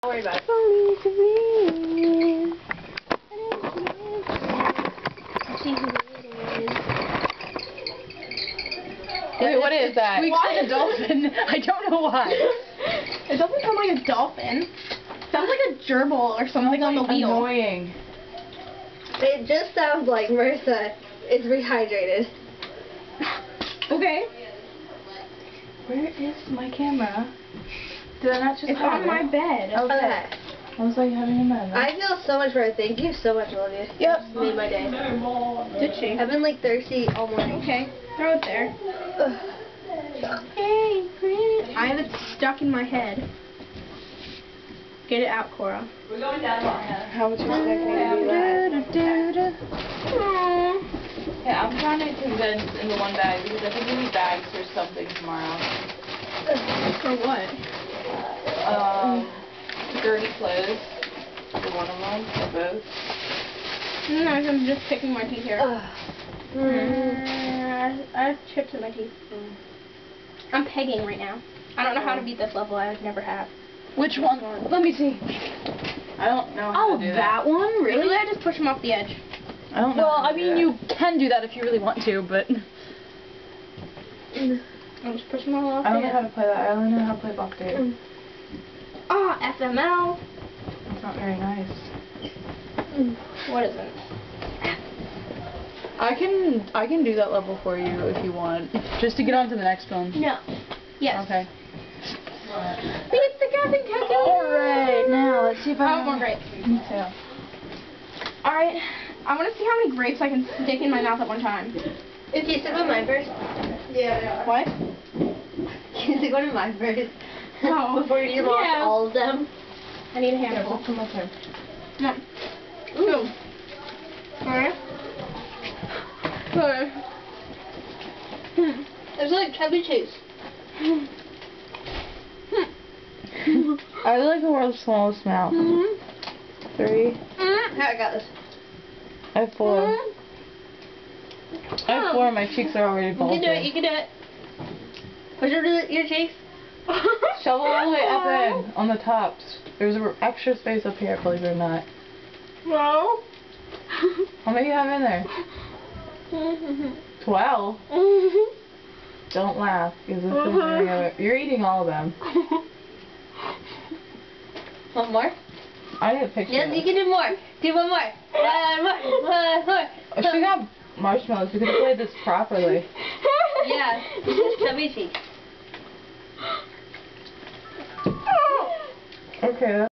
worry about it. Let's see who it is. Wait, what is that? Why a dolphin? I don't know why. It doesn't sound like a dolphin. Sounds like a gerbil or something on the wheel. Annoying. It just sounds like Marissa is rehydrated. Okay. Where is my camera? Did I not just It's have on it? my bed. Okay. I was like having a moment. I feel so much better. Thank you so much, Olivia. Yep. You made my day. Did she? I've been like thirsty all morning. Okay. Throw it there. Ugh. Hey, Chris. I have it stuck in my head. Get it out, Cora. How would you expect me to do that? Yeah, I'm trying to condense into one bag because I think we need bags for something tomorrow. For what? Dirty clothes for one of them, or both. No, I'm just picking my teeth here. Ugh. I have chips in my teeth. I'm pegging right now. I don't know how to beat this level. I never have. Which one? Let me see. I don't know how to do that one? Really? I just push them off the edge. I don't know. Well, how I to do mean, that. you can do that if you really want to, but... I'll just push them all off I don't the know how edge. to play that. I only know how to play block tape. Ah, FML. It's not very nice. What is it? I can do that level for you if you want, just to get on to the next one. No. Yes. Okay. Beat the gapping tattoo. Alright, now let's see if I I want more grapes. Me too. Alright. I want to see how many grapes I can stick in my mouth at one time. If you sip on mine first. What? You sip on mine first. Oh. Before you lost Yeah. all of them. I need a Yeah, handful. put some up there. No. Ooh. Alright. Good. It's like chubby cheese. I like the world's smallest mouth. 3. Here, I got this. I have 4. I have 4 and my cheeks are already You bulging. can do it, you can do it. Push over to your cheeks. Shovel all the way up in, on the tops. There's extra space up here, believe it or not. No. How many do you have in there? 12? Don't laugh, because it's you're eating all of them. One more? I need a picture. Yes, you can do more. Do one more. More. I should have marshmallows. We could have played this properly. Yeah, this is chubby cheeks. Okay,